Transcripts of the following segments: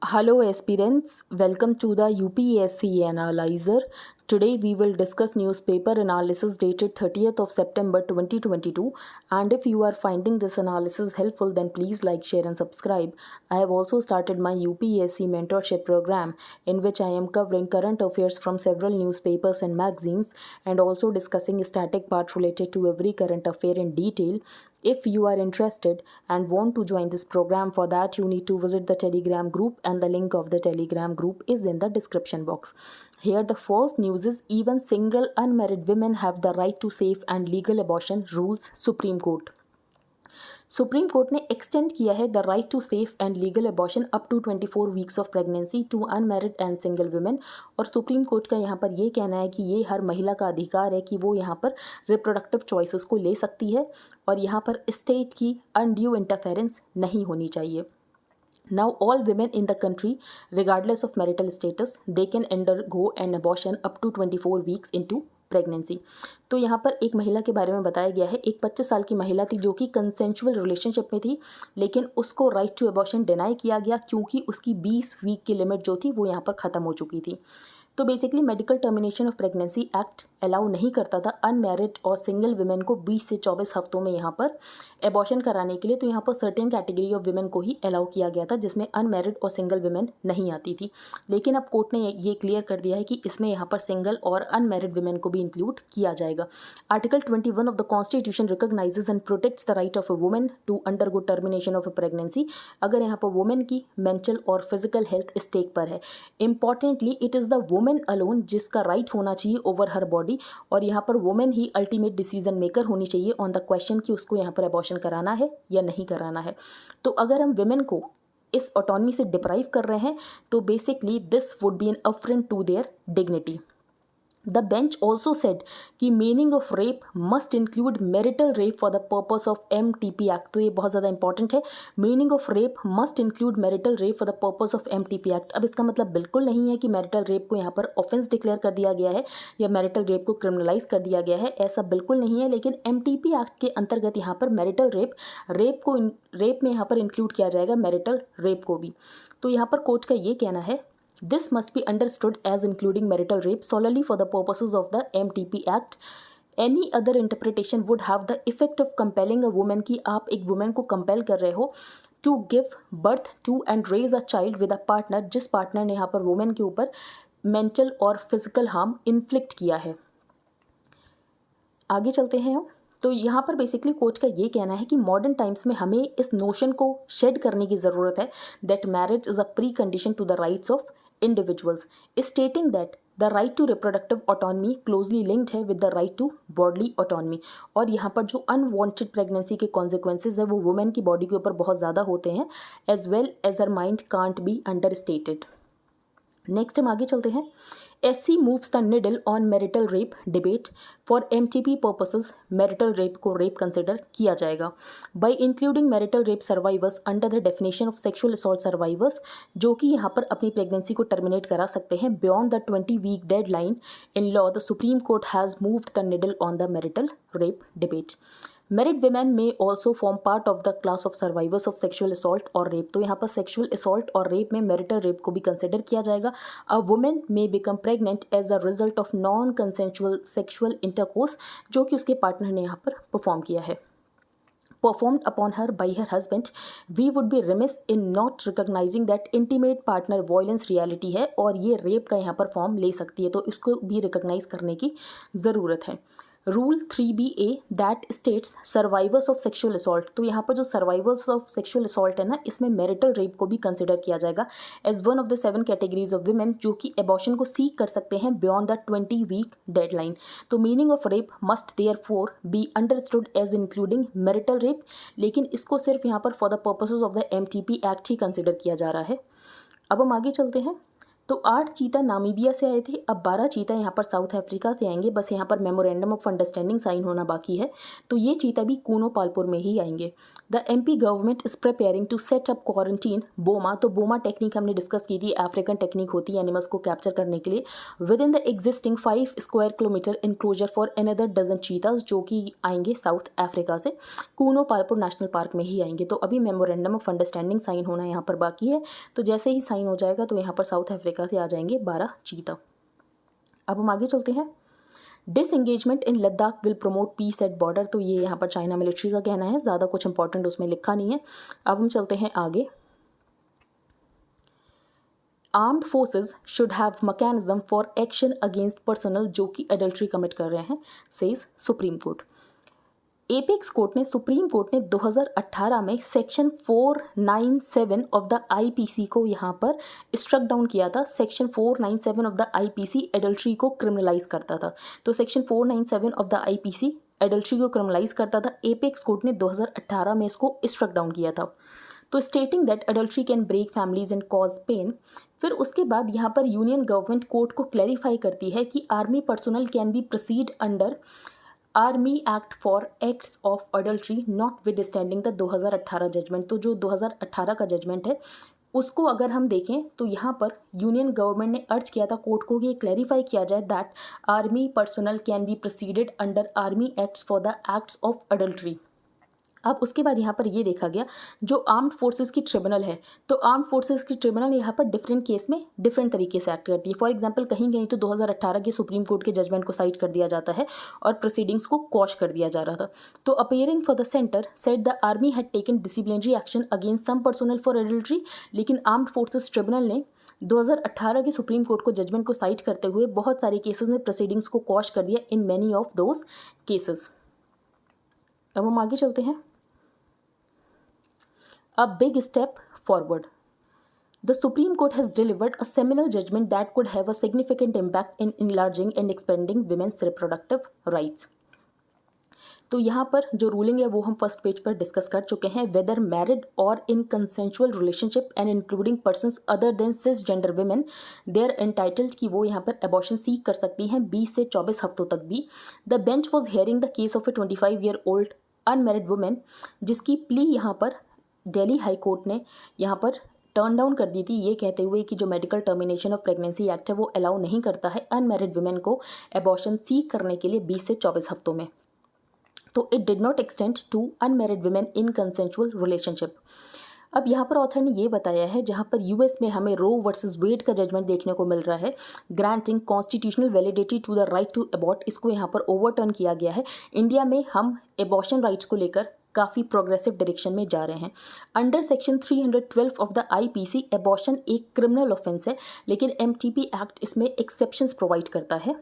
Hello aspirants, welcome to the UPSC Analyzer. Today we will discuss newspaper analysis dated 30th of September 2022, and if you are finding this analysis helpful then please like, share and subscribe. I have also started my UPSC mentorship program in which I am covering current affairs from several newspapers and magazines and also discussing static parts related to every current affair in detail. If you are interested and want to join this program, for that you need to visit the Telegram group, and the link of the Telegram group is in the description box. Here the first news is even single unmarried women have the right to safe and legal abortion, rules Supreme Court. Supreme Court ने extend किया है the right to safe and legal abortion up to 24 weeks of pregnancy to unmarried and single women. और Supreme Court का यहाँ पर ये कहना है कि ये हर महिला का अधिकार है कि वो यहाँ पर रिप्रोडक्टिव चॉइसेस को ले सकती है और यहाँ पर स्टेट की अनड्यू इंटरफेरेंस नहीं होनी चाहिए। Now all women in the country, regardless of marital status, they can undergo an abortion up to 24 weeks into pregnancy. तो यहाँ पर एक महिला के बारे में बताया गया है। एक 25 साल की महिला थी जो कि कंसेंशुअल रिलेशनशिप में थी, लेकिन उसको राइट टू अबॉर्शन डिनाई किया गया क्योंकि उसकी 20 वीक की लिमिट जो थी वो यहाँ पर ख़त्म हो चुकी थी। तो basically medical termination of pregnancy act allow नहीं करता था अनमैरिड और सिंगल वुमेन को 20 से 24 हफ्तों में यहाँ पर एबॉर्शन कराने के लिए। तो यहाँ पर सर्टेन कैटेगरी ऑफ वुमेन को ही अलाउ किया गया था जिसमें अनमैरिड और सिंगल वुमेन नहीं आती थी। लेकिन अब कोर्ट ने ये क्लियर कर दिया है कि इसमें यहाँ पर सिंगल और अनमैरिड वुमेन को भी इंक्लूड किया जाएगा। Article 21 of the constitution recognizes and protects the right of a women to undergo termination of a pregnancy. अगर यहाँ पर वुमेन की मेंटल और फिजिकल हेल्थ स्टेक पर है। Importantly it is the women alone जिसका राइट होना चाहिए ओवर हर बॉडी, और यहाँ पर वुमेन ही अल्टीमेट डिसीजन मेकर होनी चाहिए ऑन द क्वेश्चन कि उसको यहाँ पर अबॉर्शन कराना है या नहीं कराना है। तो अगर हम वुमेन को इस ऑटोनॉमी से डिप्राइव कर रहे हैं तो basically this would be an affront to their dignity. The bench also said कि meaning of rape must include marital rape for the purpose of MTP act. तो ये बहुत ज़्यादा इंपॉर्टेंट है। Meaning of rape must include marital rape for the purpose of MTP act. अब इसका मतलब बिल्कुल नहीं है कि मैरिटल रेप को यहाँ पर ऑफेंस डिक्लेयर कर दिया गया है या मैरिटल रेप को क्रिमिनलाइज कर दिया गया है, ऐसा बिल्कुल नहीं है। लेकिन MTP एक्ट के अंतर्गत यहाँ पर मैरिटल रेप में यहाँ पर इंक्लूड किया जाएगा मैरिटल रेप को भी। तो यहाँ पर कोर्ट का ये कहना है This must be understood as including marital rape solely for the purposes of the MTP Act. Any other interpretation would have the effect of compelling a woman कि आप एक woman को compel कर रहे हो to give birth to and raise a child with a partner जिस partner ने यहाँ पर woman के ऊपर mental और physical harm inflict किया है। आगे चलते हैं हम। तो यहाँ पर बेसिकली कोर्ट का ये कहना है कि मॉडर्न टाइम्स में हमें इस नोशन को शेड करने की ज़रूरत है that marriage is a precondition to the rights of individuals, stating that the right to reproductive autonomy closely linked है with the right to bodily autonomy। और यहाँ पर जो unwanted pregnancy के consequences है वो वुमेन की बॉडी के ऊपर बहुत ज़्यादा होते हैं as well as her mind can't be understated। Next हम आगे चलते हैं। SC moves the needle on marital rape debate for MTP purposes। marital rape को rape consider किया जाएगा by including marital rape survivors under the definition of sexual assault survivors जो कि यहाँ पर अपनी प्रेगनेंसी को टर्मिनेट करा सकते हैं beyond the 20-week deadline in law। the Supreme Court has moved the needle on the marital rape debate। Married women may also form part of the class of survivors of sexual assault और rape। तो यहाँ पर sexual assault और rape में marital rape को भी consider किया जाएगा। A woman may become pregnant as a result of non-consensual sexual intercourse जो कि उसके partner ने यहाँ पर perform किया है, performed upon her by her husband। we would be remiss in not recognizing that intimate partner violence reality है और ये rape का यहाँ पर फॉर्म ले सकती है, तो इसको भी रिकॉग्नाइज करने की ज़रूरत है। Rule 3BA that states survivors of sexual assault. तो यहाँ पर जो सर्वाइवर्स ऑफ सेक्सुअल असॉल्ट है ना, इसमें मैरिटल रेप को भी कंसिडर किया जाएगा as one of the 7 categories of women जो कि एबॉर्शन को सीक कर सकते हैं बियॉन्ड द 20-week डेडलाइन। तो meaning of rape must therefore be understood as including marital rape, लेकिन इसको सिर्फ यहाँ पर for the purposes of the MTP act ही कंसिडर किया जा रहा है। अब हम आगे चलते हैं। तो 8 चीता नामीबिया से आए थे, अब 12 चीता यहाँ पर साउथ अफ्रीका से आएंगे, बस यहाँ पर मेमोरेंडम ऑफ अंडरस्टैंडिंग साइन होना बाकी है। तो ये चीता भी कूनो पालपुर में ही आएंगे। The MP government is preparing to set up quarantine boma. तो बोमा टेक्निक हमने डिस्कस की थी, अफ्रीकन टेक्निक होती है एनिमल्स को कैप्चर करने के लिए, within the existing 5 square kilometre enclosure for another dozen cheetahs, जो कि आएंगे साउथ अफ्रीका से, कूनो पालपुर नेशनल पार्क में ही आएंगे। तो अभी मेमोरेंडम ऑफ अंडरस्टैंडिंग साइन होना यहाँ पर बाकी है, तो जैसे ही साइन हो जाएगा तो यहाँ पर साउथ अफ्रीका से आ जाएंगे 12 चीता। अब हम आगे चलते हैं। Disengagement in Ladakh will promote peace at border. तो ये यहाँ पर चाइना मिलिट्री का कहना है, ज़्यादा कुछ इंपॉर्टेंट उसमें लिखा नहीं है। अब हम चलते हैं आगे। Armed forces should have mechanism for action against personal जो कि एडल्ट्री कमिट कर रहे हैं, says supreme court. Apex court ने, सुप्रीम कोर्ट ने 2018 में सेक्शन 497 ऑफ द IPC को यहाँ पर स्ट्रक डाउन किया था। Section 497 of the IPC adultery को क्रिमिनलाइज करता था। तो section 497 of the IPC adultery को क्रिमिनलाइज करता था। एपेक्स कोर्ट ने 2018 में इसको स्ट्रक डाउन किया था। तो stating that adultery can break families and cause pain. फिर उसके बाद यहाँ पर यूनियन गवर्नमेंट कोर्ट को क्लैरिफाई करती है कि army personnel can be proceed under army act for acts of adultery notwithstanding the 2018 judgment. तो जो 2018 का जजमेंट है उसको अगर हम देखें तो यहाँ पर यूनियन गवर्नमेंट ने अर्ज किया था कोर्ट को कि ये क्लैरिफाई किया जाए that army personnel can be proceeded under army acts for the acts of adultery. अब उसके बाद यहाँ पर ये देखा गया जो आर्म्ड फोर्सेस की ट्रिब्यूनल है, तो आर्म्ड फोर्सेस की ट्रिब्यूनल यहाँ पर डिफरेंट केस में डिफरेंट तरीके से एक्ट करती है। फॉर एग्जांपल कहीं कहीं तो 2018 के सुप्रीम कोर्ट के जजमेंट को साइड कर दिया जाता है और प्रोसीडिंग्स को क्वॉश कर दिया जा रहा था। तो appearing for the centre said the army had taken disciplinary action against some personnel for adultery, लेकिन आर्म्ड फोर्सेस ट्रिब्यूनल ने 2018 के सुप्रीम कोर्ट को जजमेंट को साइड करते हुए बहुत सारे केसेस में प्रोसीडिंग्स को क्वॉश कर दिया in many of those cases. अब हम आगे चलते हैं। A big step forward. The Supreme Court has delivered a seminal judgment that could have a significant impact in enlarging and expanding women's reproductive rights. तो यहाँ पर जो रूलिंग है वो हम फर्स्ट पेज पर डिस्कस कर चुके हैं। वेदर मैरिड और in consensual relationship and including persons other than cis gender women they are entitled कि वो यहाँ पर एबॉर्शन सीक कर सकती हैं 20 से 24 हफ्तों तक भी। The bench was hearing the case of A 25-year-old unmarried women, जिसकी प्ली यहाँ पर दिल्ली हाई कोर्ट ने यहाँ पर टर्न डाउन कर दी थी, ये कहते हुए कि जो medical termination of pregnancy act है वो अलाउ नहीं करता है अनमैरिड वुमेन को एबॉर्शन सीक करने के लिए 20 से 24 हफ्तों में। तो it did not extend to unmarried women in consensual relationship. अब यहाँ पर ऑथर ने ये बताया है, जहाँ पर यूएस में हमें रो वर्सेस वेड का जजमेंट देखने को मिल रहा है, granting constitutional validity to the right to abort, इसको यहाँ पर ओवरटर्न किया गया है। इंडिया में हम एबॉर्शन राइट्स को लेकर काफ़ी प्रोग्रेसिव डायरेक्शन में जा रहे हैं। Under section 312 of the IPC abortion एक क्रिमिनल ऑफेंस है, लेकिन MTP एक्ट इसमें एक्सेप्शंस प्रोवाइड करता है।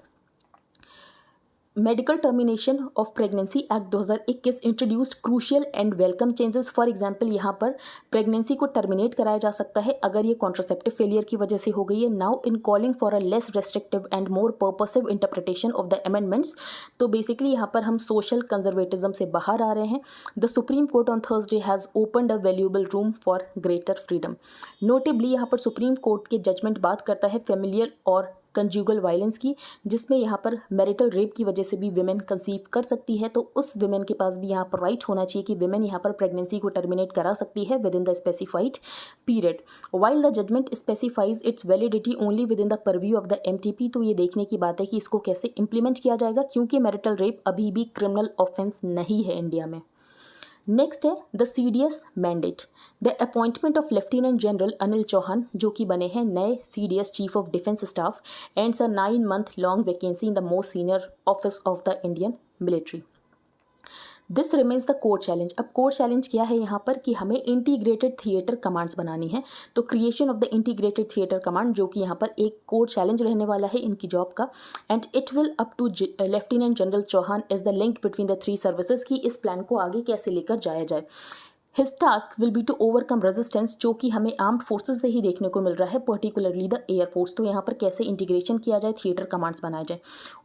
Medical termination of pregnancy act 2021 introduced crucial and welcome changes. For example यहाँ पर प्रेगनेंसी को टर्मिनेट कराया जा सकता है अगर ये कॉन्ट्रासेप्टिव फेलियर की वजह से हो गई है। Now in calling for a less restrictive and more purposive interpretation of the amendments. तो बेसिकली यहाँ पर हम सोशल कंजर्वेटिज्म से बाहर आ रहे हैं। The supreme court on Thursday has opened a valuable room for greater freedom. Notably यहाँ पर सुप्रीम कोर्ट के जजमेंट बात करता है फेमिलियल और कंज्यूगल वायलेंस की, जिसमें यहाँ पर मैरिटल रेप की वजह से भी विमेन कंसीव कर सकती है। तो उस विमेन के पास भी यहाँ पर राइट होना चाहिए कि विमेन यहाँ पर प्रेगनेंसी को टर्मिनेट करा सकती है within the specified period. While the judgment specifies its validity only within the purview of the MTP। तो ये देखने की बात है कि इसको कैसे इंप्लीमेंट किया जाएगा, क्योंकि मैरिटल रेप अभी भी क्रिमिनल ऑफेंस नहीं है इंडिया में। नेक्स्ट है the CDS mandate, the appointment of lieutenant general Anil Chauhan, जो कि बने हैं नए CDS chief of defence staff, ends a 9-month long vacancy in the most senior office of the Indian military. This remains the core challenge. अब core challenge क्या है यहाँ पर कि हमें इंटीग्रेटेड थिएटर कमांड्स बनानी है। तो creation of the integrated theatre command, जो कि यहाँ पर एक कोर चैलेंज रहने वाला है इनकी जॉब का, and it will up to lieutenant general Chauhan is the link between the 3 services की इस प्लान को आगे कैसे लेकर जाया जाए। His task will be to overcome resistance, जो कि हमें आर्म्ड फोर्सेज से ही देखने को मिल रहा है, पर्टिकुलरली द एयरफोर्स। तो यहाँ पर कैसे इंटीग्रेशन किया जाए, थिएटर कमांड्स बनाए जाए।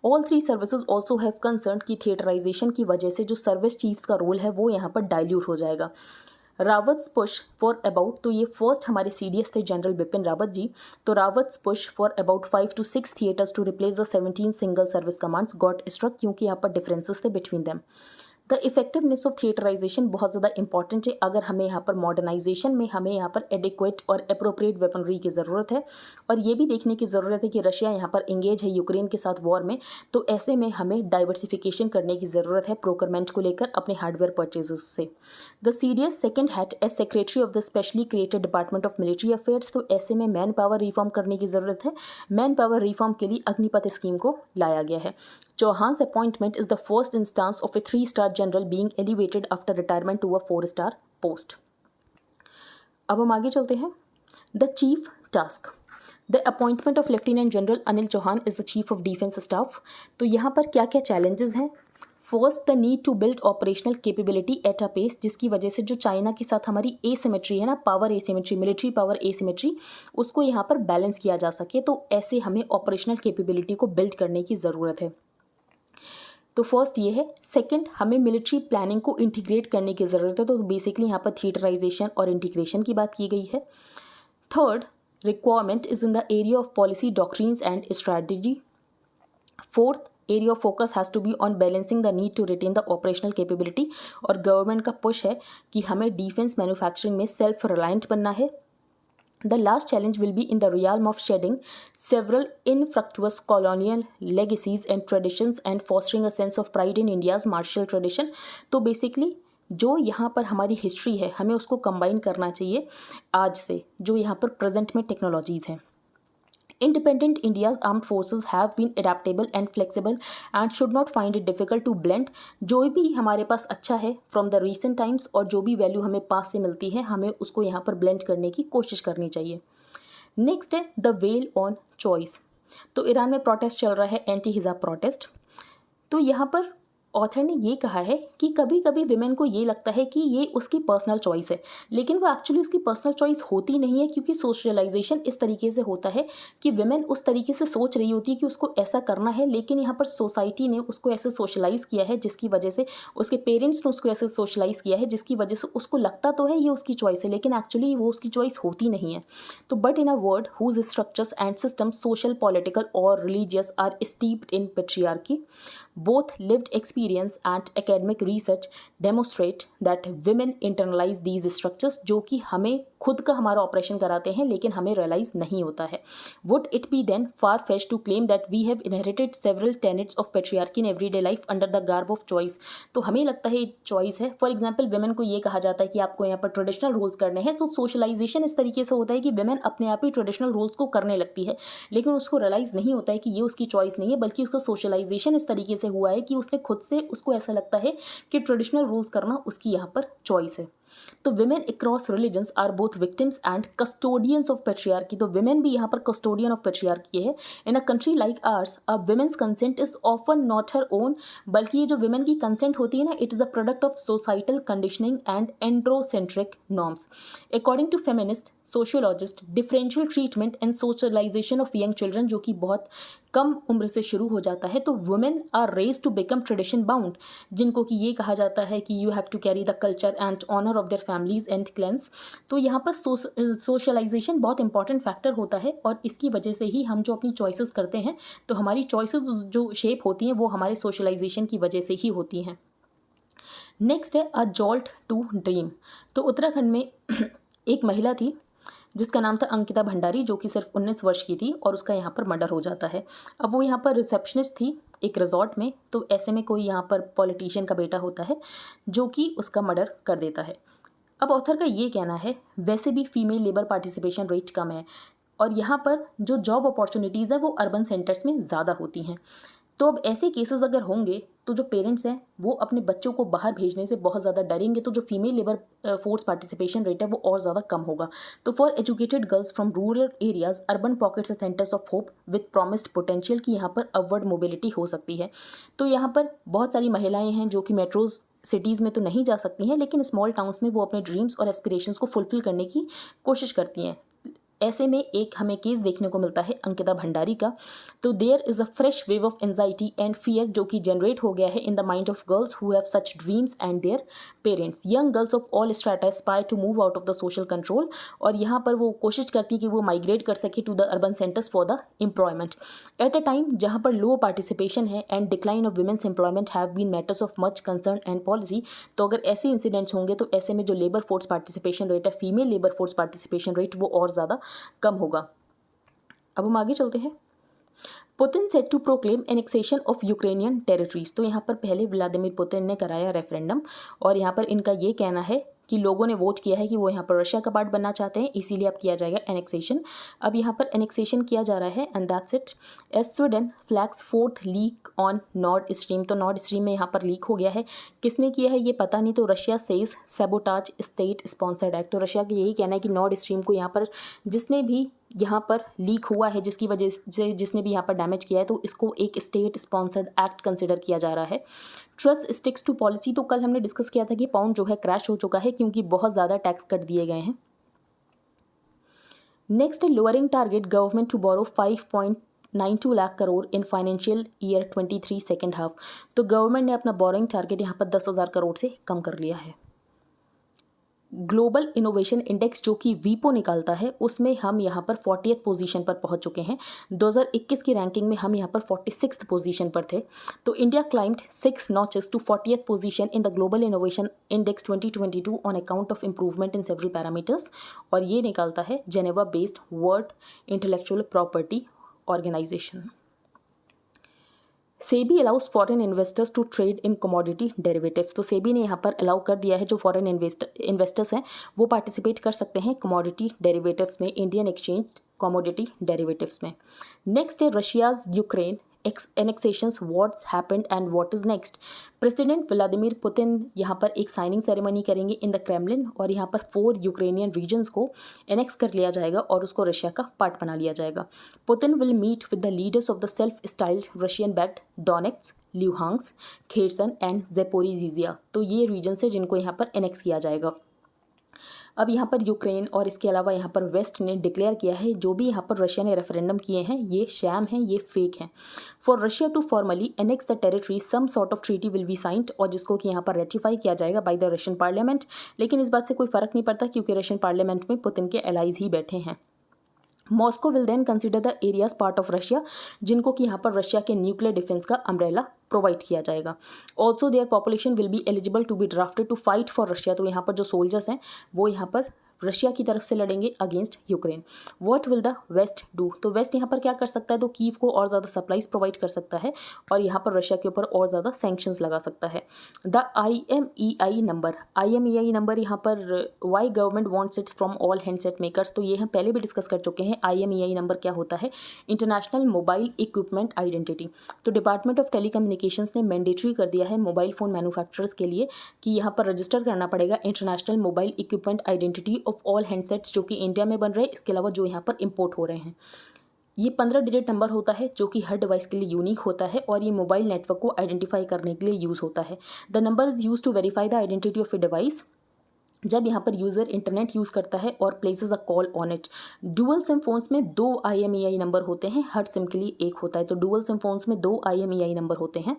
All 3 services also have concern की थिएटराइजेशन की वजह से जो सर्विस चीफ्स का रोल है वो यहाँ पर डाइल्यूट हो जाएगा। रावत्स पुश फॉर अबाउट, तो ये फर्स्ट हमारे CDS थे जनरल बिपिन रावत जी। तो Rawat's push for about 5 to 6 theatres to replace the 17 single service commands got struck, क्योंकि यहाँ पर डिफरेंसेस थे between them. The effectiveness of theatrisation बहुत ज़्यादा इंपॉर्टेंट है। अगर हमें यहाँ पर मॉडर्नाइजेशन में हमें यहाँ पर एडिक्वेट और अप्रोप्रिएट वेपनरी की ज़रूरत है, और ये भी देखने की ज़रूरत है कि रशिया यहाँ पर इंगेज है यूक्रेन के साथ वॉर में, तो ऐसे में हमें डाइवर्सिफिकेशन करने की ज़रूरत है प्रोक्योरमेंट को लेकर अपने हार्डवेयर परचेजेस से। The CDS second had as secretary of the specially created department of military affairs, तो ऐसे में मैन पावर रिफॉर्म करने की ज़रूरत है। मैन पावर रिफॉर्म के लिए अग्निपथ स्कीम को लाया गया है। Chauhan's appointment is the first instance of a 3-star general being elevated after retirement to a 4-star post. अब हम आगे चलते हैं। The chief task. The appointment of Lieutenant General Anil Chauhan is the Chief of Defence Staff. तो यहाँ पर क्या क्या challenges हैं? First, the need to build operational capability at a pace, जिसकी वजह से जो चाइना के साथ हमारी एसिमेट्री है ना, power asymmetry, military power asymmetry, उसको यहाँ पर बैलेंस किया जा सके। तो ऐसे हमें ऑपरेशनल कैपेबिलिटी को बिल्ड करने की ज़रूरत है। तो फर्स्ट ये है। सेकंड, हमें मिलिट्री प्लानिंग को इंटीग्रेट करने की ज़रूरत है। तो बेसिकली यहाँ पर थिएटराइजेशन और इंटीग्रेशन की बात की गई है। Third, requirement is in the area of policy, doctrines and strategy. Fourth, area of focus has to be on balancing the need to retain the operational capability, और गवर्नमेंट का पुश है कि हमें डिफेंस मैन्युफैक्चरिंग में self reliant बनना है। The last challenge will be in the realm of shedding several infructuous colonial legacies and traditions and fostering a sense of pride in India's martial tradition. तो basically जो यहाँ पर हमारी history है हमें उसको कंबाइन करना चाहिए आज से, जो यहाँ पर प्रेजेंट में टेक्नोलॉजीज़ हैं। Independent India's armed forces have been adaptable and flexible and should not find it difficult to blend. जो भी हमारे पास अच्छा है from the recent times और जो भी वैल्यू हमें पास से मिलती है हमें उसको यहाँ पर blend करने की कोशिश करनी चाहिए। नेक्स्ट है द वेल ऑन चॉइस। तो ईरान में प्रोटेस्ट चल रहा है, एंटी हिजाब प्रोटेस्ट। तो यहाँ पर ऑथर ने ये कहा है कि कभी कभी विमेन को ये लगता है कि ये उसकी पर्सनल चॉइस है, लेकिन वो एक्चुअली उसकी पर्सनल चॉइस होती नहीं है, क्योंकि सोशलाइजेशन इस तरीके से होता है कि विमेन उस तरीके से सोच रही होती है कि उसको ऐसा करना है, लेकिन यहाँ पर सोसाइटी ने उसको ऐसे सोशलाइज़ किया है जिसकी वजह से, उसके पेरेंट्स ने उसको ऐसे सोशलाइज़ किया है जिसकी वजह से उसको लगता तो है ये उसकी चॉइस है, लेकिन एक्चुअली वो उसकी चॉइस होती नहीं है। तो but in a world whose structures and systems social, political और religious are steeped in patriarchy, both lived experience and academic research demonstrate that women internalize these structures, जो कि हमें खुद का हमारा ऑपरेशन कराते हैं लेकिन हमें रियलाइज नहीं होता है। Would it be then far-fetched to claim that we have inherited several tenets of patriarchy in everyday life under the garb of choice? तो हमें लगता है चॉइस है। फॉर एग्जाम्पल विमेन को ये कहा जाता है कि आपको यहाँ पर ट्रेडिशनल रोल्स करने हैं, तो सोशलाइजेशन इस तरीके से होता है कि विमेन अपने आप ही ट्रेडिशनल रोल्स को करने लगती है, लेकिन उसको रियलाइज़ नहीं होता है कि ये उसकी चॉइस नहीं है, बल्कि उसका सोशलाइजेशन इस तरीके से हुआ है कि उसने खुद से, उसको ऐसा लगता है कि ट्रेडिशनल रूल्स करना उसकी यहाँ पर चॉइस है। तो women across religions are both victims and custodians of patriarchy. तो विमेन भी यहाँ पर कस्टोडियन ऑफ पेट्रियार्की है। In a country like ours a women's consent is often not her own, बल्कि ये जो विमेन की कंसेंट होती है ना, it is a product of societal conditioning and androcentric norms. According to feminist sociologist, differential treatment and socialisation of young children, जो कि बहुत कम उम्र से शुरू हो जाता है, तो women are raise to become tradition bound, जिनको कि ये कहा जाता है कि you have to carry the culture and honour of their families and clans. तो यहाँ पर सोशलाइजेशन बहुत इंपॉर्टेंट फैक्टर होता है, और इसकी वजह से ही हम जो अपनी चॉइसेस करते हैं, तो हमारी चॉइसेस जो शेप होती हैं वो हमारे सोशलाइजेशन की वजह से ही होती हैं। नेक्स्ट है अ जॉल्ट टू ड्रीम। तो उत्तराखंड में एक महिला थी जिसका नाम था अंकिता भंडारी, जो कि सिर्फ 19 वर्ष की थी, और उसका यहाँ पर मर्डर हो जाता है। अब वो यहाँ पर रिसेप्शनिस्ट थी एक रिजॉर्ट में, तो ऐसे में कोई यहाँ पर पॉलिटिशियन का बेटा होता है जो कि उसका मर्डर कर देता है। अब ऑथर का ये कहना है, वैसे भी फीमेल लेबर पार्टिसिपेशन रेट कम है, और यहाँ पर जो जॉब अपॉर्चुनिटीज़ है वो अर्बन सेंटर्स में ज़्यादा होती हैं। तो अब ऐसे केसेस अगर होंगे तो जो पेरेंट्स हैं वो अपने बच्चों को बाहर भेजने से बहुत ज़्यादा डरेंगे, तो जो female labour force participation rate है वो और ज़्यादा कम होगा। तो for educated girls from rural areas, urban pockets centres of hope with promised potential की यहाँ पर अपवर्ड मोबिलिटी हो सकती है। तो यहाँ पर बहुत सारी महिलाएं हैं जो कि मेट्रोज सिटीज़ में तो नहीं जा सकती हैं, लेकिन स्मॉल टाउन्स में वो अपने ड्रीम्स और एस्पिरेशंस को फुलफिल करने की कोशिश करती हैं। ऐसे में एक हमें केस देखने को मिलता है अंकिता भंडारी का। तो there is a fresh wave of anxiety and fear जो कि जनरेट हो गया है in the mind of girls who have such dreams and their parents. Young girls of all strata aspire to move out of the social control, और यहाँ पर वो कोशिश करती है कि वो माइग्रेट कर सके to the urban centres for the employment at a time जहाँ पर लो पार्टिसिपेशन है and decline of women's employment have been matters of much concern and policy. तो अगर ऐसे इंसिडेंट्स होंगे तो ऐसे में जो लेबर फोर्स पार्टिसिपेशन रेट है, female labour force participation rate, वो और ज़्यादा कम होगा। अब हम आगे चलते हैं। Putin set to proclaim annexation of Ukrainian territories. तो यहाँ पर पहले व्लादिमीर पुतिन ने कराया रेफरेंडम, और यहाँ पर इनका ये कहना है कि लोगों ने वोट किया है कि वो यहाँ पर रशिया का पार्ट बनना चाहते हैं, इसीलिए अब किया जाएगा एनेक्सेशन। अब यहाँ पर एनेक्सेशन किया जा रहा है and that's it. As Sweden flags fourth leak on Nord Stream. तो नॉर्ड स्ट्रीम में यहाँ पर लीक हो गया है, किसने किया है ये पता नहीं। तो Russia says sabotage state sponsored act. तो रशिया का यही कहना है कि नॉर्ड स्ट्रीम को यहाँ पर जिसने भी यहाँ पर लीक हुआ है, जिसकी वजह से जिसने भी यहाँ पर डैमेज किया है, तो इसको एक स्टेट स्पॉन्सर्ड एक्ट कंसिडर किया जा रहा है। Truss sticks to policy. तो कल हमने डिस्कस किया था कि पाउंड जो है क्रैश हो चुका है क्योंकि बहुत ज़्यादा टैक्स कट दिए गए हैं। Next, lowering target government to borrow 5.92 lakh crore in financial year 23 second half. तो गवर्नमेंट ने अपना बोरोइंग टारगेट यहाँ पर 10,000 करोड़ से कम कर लिया है। ग्लोबल इनोवेशन इंडेक्स जो कि वीपो निकालता है, उसमें हम यहाँ पर 40th पोजीशन पर पहुँच चुके हैं। 2021 की रैंकिंग में हम यहाँ पर 46th पोजीशन पर थे। तो India climbed 6 notches to 40th position in the global innovation index 2022 on account of improvement in several parameters, और ये निकालता है Geneva based world intellectual property organisation. SEBI allows foreign investors to trade in commodity derivatives. तो सेबी ने यहाँ पर allow कर दिया है जो फॉरेन इन्वेस्टर्स हैं वो पार्टिसिपेट कर सकते हैं कमोडिटी डेरिवेटिव्स में, इंडियन एक्सचेंज कमोडिटी डेरिवेटिव्स में। नेक्स्ट है Russia's Ukraine annexations, what's happened and what is next. President Vladimir Putin यहाँ पर एक साइनिंग सेरेमनी करेंगे इन द क्रेमलिन, और यहाँ पर 4 यूक्रेनियन रीजन्स को एनेक्स कर लिया जाएगा और उसको रशिया का पार्ट बना लिया जाएगा। Putin will meet with the leaders of the self styled Russian backed Donetsk, Luhansk, Kherson and Zaporizhzhia. तो ये रीजन्स है जिनको यहाँ पर एनेक्स किया जाएगा। अब यहाँ पर यूक्रेन और इसके अलावा यहाँ पर वेस्ट ने डिक्लेयर किया है जो भी यहाँ पर रशिया ने रेफरेंडम किए हैं ये शैम हैं, ये फेक हैं। For Russia to formally annex the territory some sort of treaty will be signed, और जिसको कि यहाँ पर रेटिफाई किया जाएगा बाय द रशियन पार्लियामेंट। लेकिन इस बात से कोई फर्क नहीं पड़ता क्योंकि रशियन पार्लियामेंट में पुतिन के एलाइज ही बैठे हैं। Moscow will then consider the areas part of Russia, जिनको कि यहाँ पर रशिया के न्यूक्लियर डिफेंस का अम्ब्रेला प्रोवाइड किया जाएगा। Also their population will be eligible to be drafted to fight for Russia. तो यहाँ पर जो सोल्जर्स हैं वो यहाँ पर रशिया की तरफ से लड़ेंगे against Ukraine. What will the west do. तो वेस्ट यहाँ पर क्या कर सकता है, तो कीव को और ज़्यादा सप्लाईज प्रोवाइड कर सकता है और यहाँ पर रशिया के ऊपर और ज़्यादा सैंक्शंस लगा सकता है। द IMEI नंबर यहाँ पर why government wants it's from all handset makers. तो ये हम पहले भी डिस्कस कर चुके हैं। IMEI नंबर क्या होता है, इंटरनेशनल मोबाइल इक्विपमेंट आइडेंटिटी। तो डिपार्टमेंट ऑफ टेलीकम्युनिकेशंस ने मैंडेटरी कर दिया है मोबाइल फ़ोन मैन्युफैक्चरर्स के लिए कि यहाँ पर रजिस्टर करना पड़ेगा international mobile equipment identity of all handsets जो कि इंडिया में बन रहे हैं, इसके अलावा जो यहाँ पर इंपोर्ट हो रहे हैं। ये 15 डिजिट नंबर होता है जो कि हर डिवाइस के लिए यूनिक होता है और ये मोबाइल नेटवर्क को आइडेंटिफाई करने के लिए यूज़ होता है। The number is use to verify the identity of a device जब यहाँ पर यूज़र इंटरनेट यूज़ करता है और places a call on it. Dual SIM phones में 2 IMEI नंबर होते हैं, हर सिम के लिए एक होता है। तो डुअल सिम फोन्स में 2 IMEI नंबर होते हैं।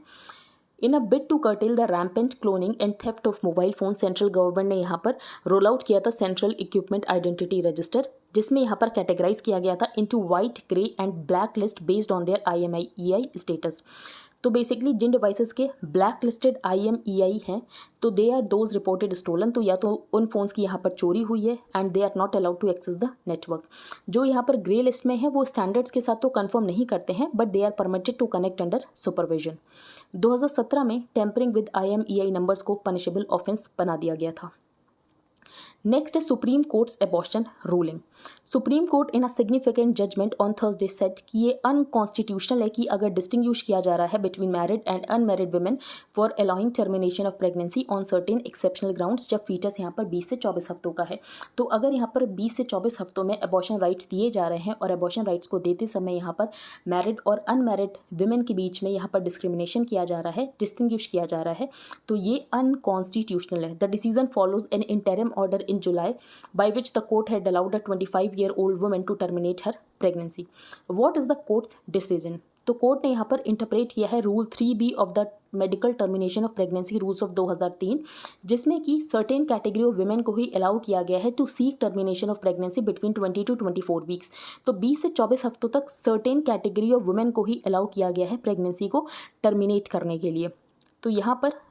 In a bid to curtail the rampant cloning and theft of mobile phone, central government ने यहाँ पर रोल आउट किया था सेंट्रल इक्विपमेंट आइडेंटिटी रजिस्टर, जिसमें यहाँ पर कैटेगराइज किया गया था into white, grey and black list based on their IMEI status. तो बेसिकली जिन डिवाइसेस के ब्लैक लिस्टेड IMEI हैं तो they are those reported stolen. तो या तो उन फोन्स की यहाँ पर चोरी हुई है and they are not allowed to access the network. जो यहाँ पर ग्रे लिस्ट में है वो स्टैंडर्ड्स के साथ तो कंफर्म नहीं करते हैं but they are permitted to connect under supervision. 2017 में टेम्परिंग विद IMEI नंबर्स को पनिशेबल ऑफेंस बना दिया गया था। नेक्स्ट है supreme court's abortion ruling. Supreme court in a significant judgment on Thursday set कि ये अनकॉन्स्टिट्यूशनल है कि अगर डिस्टिंग्विश किया जा रहा है between married and unmarried women for allowing termination of pregnancy on certain exceptional grounds, जब फीटस यहाँ पर 20 से 24 हफ्तों का है। तो अगर यहाँ पर 20 से 24 हफ्तों में एबॉर्शन राइट्स दिए जा रहे हैं और एबॉर्शन राइट्स को देते समय यहाँ पर मैरिड और अनमैरिड वुमेन के बीच में यहाँ पर डिस्क्रिमिनेशन किया जा रहा है, डिस्टिंग्विश किया जा रहा है, तो ये अनकॉन्स्टिट्यूशनल है। The decision follows N interim order in July, by which the court had allowed a 25-year-old woman to terminate her pregnancy. What is the court's decision? तो कोर्ट ने यहाँ पर इंटरप्रेट किया है rule 3B of the medical termination of pregnancy rules of 2003, जिसमें कि certain category of women को ही allow किया गया है to seek termination of pregnancy between 20 to 24 weeks. तो 20 से 24 हफ्तों तक सर्टेन कैटेगरी ऑफ वुमेन को ही अलाउ किया गया है प्रेगनेंसी को टर्मिनेट करने के लिए। तो यहाँ पर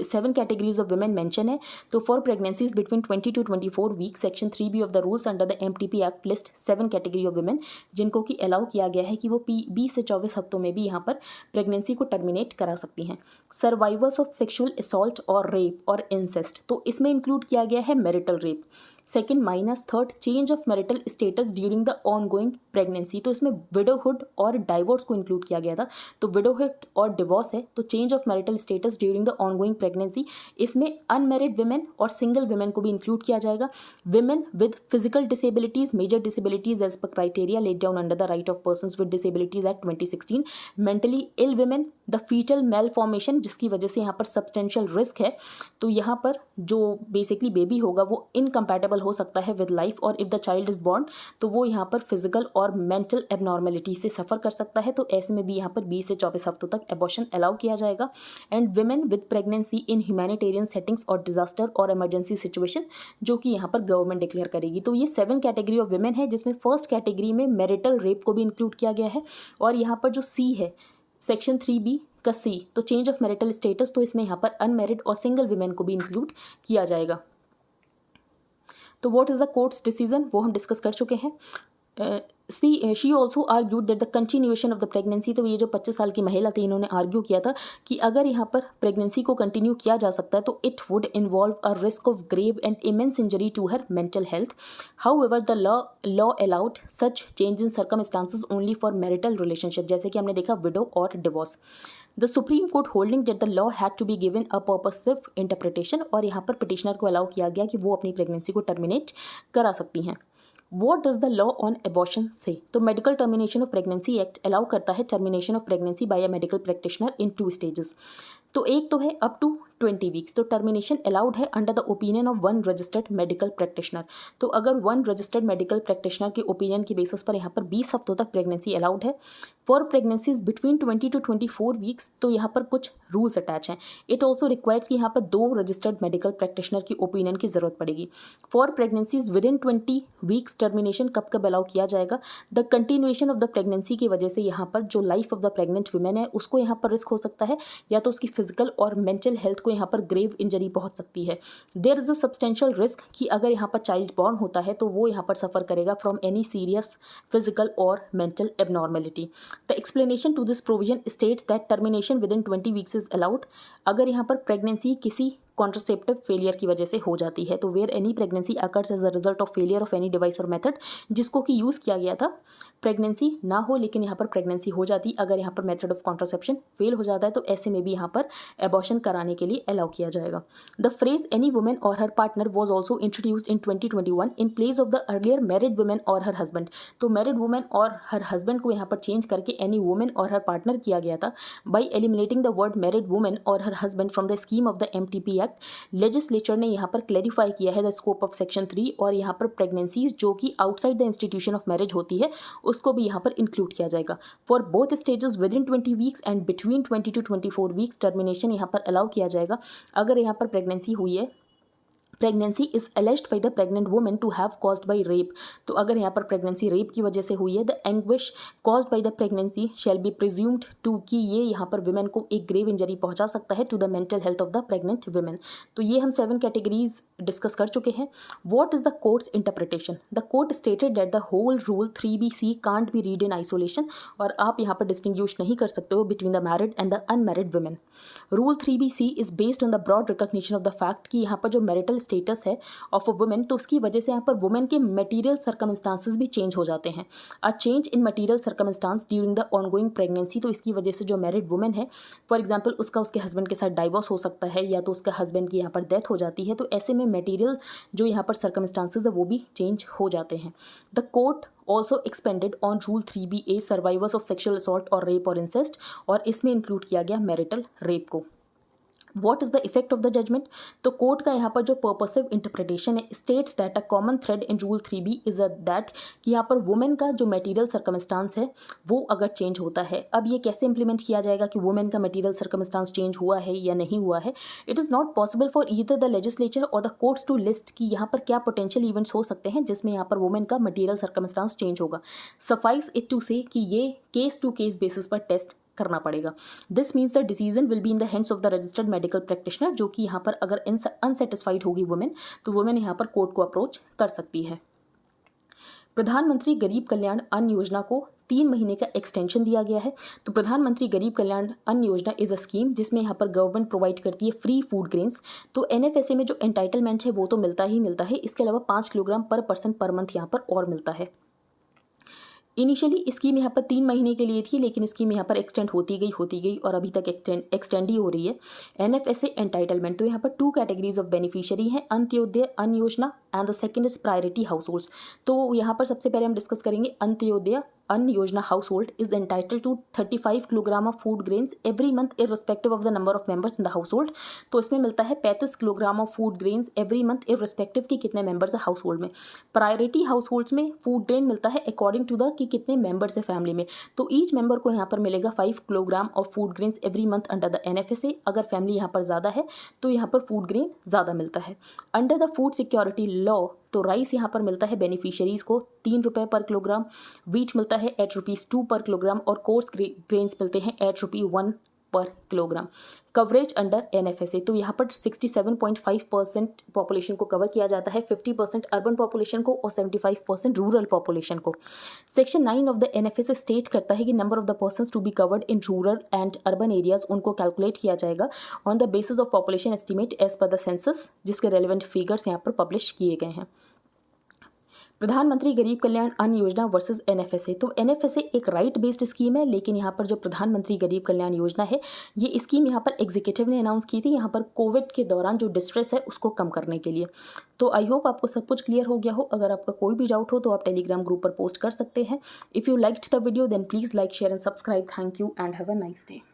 7 कैटेगरीज ऑफ वुमेन मेंशन है। तो for pregnancies between 20 to 24 week section 3B of the rules under the MTP act list 7 category of women जिनको कि अलाउ किया गया है कि वो 20 से 24 हफ्तों में भी यहाँ पर प्रेगनेंसी को टर्मिनेट करा सकती हैं। सर्वाइवर्स ऑफ सेक्सुअल असॉल्ट और रेप और इंसेस्ट, तो इसमें इंक्लूड किया गया है marital rape. Second minus third change of marital status during the ongoing pregnancy, तो इसमें विडोहुड और डाइवोर्स को इंक्लूड किया गया था। तो विडोहुड और डिवोर्स है, तो change of marital status during the ongoing pregnancy, इसमें अनमैरिड वुमेन और सिंगल वुमेन को भी इंक्लूड किया जाएगा। Women with physical disabilities, major disabilities as per criteria laid down under the right of persons with disabilities act 2016, mentally ill women, the foetal malformation जिसकी वजह से यहाँ पर सब्सटेंशियल रिस्क है, तो यहाँ पर जो बेसिकली बेबी होगा वो इनकम्पैटिबल हो सकता है विद लाइफ, और if the child is born तो वो यहाँ पर फिजिकल और मेंटल एबनॉर्मेलिटी से सफ़र कर सकता है। तो ऐसे में भी यहाँ पर 20 से 24 हफ्तों तक एबॉर्शन अलाउ किया जाएगा। And women with pregnancy in humanitarian settings और डिजास्टर और इमरजेंसी सिचुएशन जो कि यहाँ पर गवर्नमेंट डिक्लेयर करेगी। तो ये 7 कैटेगरी ऑफ वुमेन है, जिसमें फर्स्ट कैटेगरी में मैरिटल रेप को भी इंक्लूड किया गया है। और यहाँ पर जो सी है सेक्शन 3B का सी, तो चेंज ऑफ मैरिटल स्टेटस, तो इसमें यहाँ पर अनमैरिड और सिंगल वुमेन को भी इंक्लूड किया जाएगा। तो what is the courts decision वो हम डिस्कस कर चुके हैं। She also argued that the continuation of the pregnancy, तो ये जो 25 साल की महिला थी इन्होंने आर्ग्यू किया था कि अगर यहाँ पर प्रेगनेंसी को कंटिन्यू किया जा सकता है तो it would involve a risk of grave and immense injury to her mental health. However the law allowed such change in circumstances only for marital relationship, जैसे कि हमने देखा विडो और divorce. The supreme court holding that the law had to be given a purposive interpretation, और यहाँ पर petitioner को allow किया गया कि वो अपनी प्रेगनेंसी को टर्मिनेट करा सकती हैं। What does the law on abortion say? तो medical termination of pregnancy act allow करता है termination of pregnancy bye a medical practitioner in 2 stages. तो एक तो है अप टू 20 वीक्स, तो टर्मिनेशन अलाउड है under the opinion of 1 registered medical practitioner. तो अगर 1 रजिस्टर्ड मेडिकल प्रैक्टिशनर के ओपिनियन की बेसिस पर यहाँ पर 20 हफ्तों तक प्रेगनेंसी अलाउड है। For pregnancies between 20 to 24 weeks, तो यहाँ पर कुछ रूल्स अटैच हैं। इट ऑल्सो रिक्वायर्स कि यहाँ पर 2 रजिस्टर्ड मेडिकल प्रैक्टिशनर की ओपिनियन की जरूरत पड़ेगी। For pregnancies with in 20 weeks termination कब कब अलाउ किया जाएगा? The continuation of the pregnancy की वजह से यहाँ पर जो life of the pregnant women है उसको यहाँ पर रिस्क हो सकता है, या तो उसकी फिजिकल और मेंटल हेल्थ को यहाँ पर ग्रेव इंजरी पहुंच सकती है। There is a substantial risk कि अगर यहाँ पर चाइल्ड बॉर्न होता है तो वो यहाँ पर सफ़र करेगा फ्रॉम एनी सीरियस फिजिकल और mental abnormality. The explanation to this provision states that termination within 20 weeks is allowed अगर यहाँ पर प्रेगनेंसी किसी कॉन्ट्रासेप्टिव फेलियर की वजह से हो जाती है, तो where any pregnancy occurs as a result of failure of any device और मेथड, जिसको कि यूज़ किया गया था प्रेगनेंसी ना हो लेकिन यहाँ पर प्रेगनेंसी हो जाती, अगर यहाँ पर मेथड ऑफ कॉन्ट्रासेप्शन फेल हो जाता है तो ऐसे में भी यहाँ पर एबॉर्शन कराने के लिए अलाउ किया जाएगा। द फ्रेज एनी वुमेन और her partner was also introduced in 2021 in place of the earlier married women और हर हस्बैंड। तो मैरिड वुमेन और हर हस्बैंड को यहाँ पर चेंज करके एनी वुमेन और हर पार्टनर किया गया था by eliminating the word married women और her husband from the scheme of the MTP act. Legislature ने यहाँ पर क्लैरिफाई किया है द स्कोप ऑफ सेक्शन 3, और यहाँ पर प्रेगनेंसीज जो कि outside the institution of marriage होती है उसको भी यहाँ पर इंक्लूड किया जाएगा। For both stages with in 20 weeks and between 20 to 24 weeks termination यहाँ पर अलाउ किया जाएगा अगर यहाँ पर प्रेगनेंसी हुई है। Pregnancy is alleged by the pregnant women to have caused by rape, तो अगर यहाँ पर प्रेगनेंसी रेप की वजह से हुई है, the anguish caused by the pregnancy shall be presumed to, कि ये यहाँ पर वुमेन को एक ग्रेव इंजरी पहुँचा सकता है to the mental health of the pregnant women. तो ये हम 7 कैटेगरीज डिस्कस कर चुके हैं। What is the court's interpretation? The court stated that the whole rule 3BC can't be read in isolation, और आप यहाँ पर डिस्टिंग्विश नहीं कर सकते हो between the married and the unmarried women. Rule 3BC is based on the broad recognition of the fact कि यहाँ पर जो मैरिटल स्टेटस है ऑफ अ वुमेन, तो उसकी वजह से यहाँ पर वुमेन के मटेरियल सर्कमस्टांसेस भी चेंज हो जाते हैं। A change in material circumstance during the ongoing pregnancy, तो इसकी वजह से जो मैरिड वुमेन है फॉर एग्जांपल उसका उसके हस्बैंड के साथ डाइवोर्स हो सकता है, या तो उसका हस्बैंड की यहाँ पर डेथ हो जाती है, तो ऐसे में मटेरियल जो यहाँ पर सर्कमस्टांसेस है वो भी चेंज हो जाते हैं। The court also expanded on rule 3BA survivors of sexual assault और रेप और इंसेस्ट, और इसमें इंक्लूड किया गया मैरिटल रेप को। What is the effect of the judgment? तो कोर्ट का यहाँ पर जो पर्पसिव इंटरप्रिटेशन है states that a common thread in rule 3B is that कि यहाँ पर वुमेन का जो मटेरियल सर्कमस्टांस है वो अगर चेंज होता है, अब ये कैसे इंप्लीमेंट किया जाएगा कि वुमेन का मटेरियल सर्कमस्टांस चेंज हुआ है या नहीं हुआ है? It is not possible for either the legislature और द कोर्ट्स टू लिस्ट कि यहाँ पर क्या पोटेंशियल इवेंट्स हो सकते हैं जिसमें यहाँ पर वुमेन का मटेरियल सर्कमस्टांस चेंज होगा। सफाइस इट टू से कि ये केस टू केस बेसिस पर टेस्ट करना पड़ेगा। This means the decision will be in the hands of the registered medical practitioner, जो कि यहाँ पर अगर अनसेटिस्फाइड होगी वुमेन तो वुमेन यहाँ पर कोर्ट को अप्रोच कर सकती है। प्रधानमंत्री गरीब कल्याण अन्न योजना को 3 महीने का एक्सटेंशन दिया गया है। तो प्रधानमंत्री गरीब कल्याण अन्न योजना इज अ स्कीम जिसमें यहाँ पर गवर्नमेंट प्रोवाइड करती है फ्री फूड ग्रेन्स। तो NFSA में जो एंटाइटलमेंट है वो तो मिलता ही मिलता है, इसके अलावा 5 किलोग्राम पर पर्सन पर मंथ यहाँ पर और मिलता है। इनिशियली स्कीम यहाँ पर 3 महीने के लिए थी, लेकिन स्कीम यहाँ पर एक्सटेंड होती गई और अभी तक एक्सटेंड ही हो रही है। NFSA एंटाइटलमेंट, तो यहाँ पर 2 कैटेगरीज ऑफ बेनिफिशियरी हैं, अंत्योदय अन्न योजना and the second is priority house holds. तो यहाँ पर सबसे पहले हम डिस्कस करेंगे Antyodaya Anna Yojana household is entitled to 35 kilogram of food grains every month irrespective of the number of members in the household. तो इसमें मिलता है 35 kilogram of food grains every month irrespective कि कितने मेंबर्स है हाउस होल्ड में। Priority households में food grain मिलता है अकॉर्डिंग टू द कि कितने मेंबर्स है फैमिली में। तो ईच मेंबर को यहाँ पर मिलेगा 5 kilogram of food grains every month under the NFSA। अगर फैमिली यहाँ पर ज़्यादा है तो यहाँ पर फूड ग्रेन ज़्यादा मिलता है। Under the food security law तो राइस यहाँ पर मिलता है बेनिफिशियरीज़ को 3 रुपये पर किलोग्राम, वीट मिलता है ₹8 पर किलोग्राम और कोर्स ग्रेन्स मिलते हैं ₹1 पर किलोग्राम। कवरेज अंडर NFSA, तो यहाँ पर 67.5% पॉपुलेशन को कवर किया जाता है, 50% अर्बन पॉपुलेशन को और 75% रूरल पॉपुलेशन को। Section 9 of the NFSA state करता है कि number of the persons to be covered in rural and urban areas उनको कैलकुलेट किया जाएगा on the basis of population estimate as per the census, जिसके रेलिवेंट फिगर्स यहाँ पर पब्लिश किए गए हैं। प्रधानमंत्री गरीब कल्याण अन्न योजना वर्सेस NFSA, तो NFSA एक राइट बेस्ड स्कीम है, लेकिन यहाँ पर जो प्रधानमंत्री गरीब कल्याण योजना है ये स्कीम यहाँ पर एग्जीक्यूटिव ने अनाउंस की थी यहाँ पर कोविड के दौरान जो डिस्ट्रेस है उसको कम करने के लिए। तो आई होप आपको सब कुछ क्लियर हो गया हो। अगर आपका कोई भी डाउट हो तो आप टेलीग्राम ग्रुप पर पोस्ट कर सकते हैं। If you liked the video then please like share and subscribe. Thank you and have a nice day.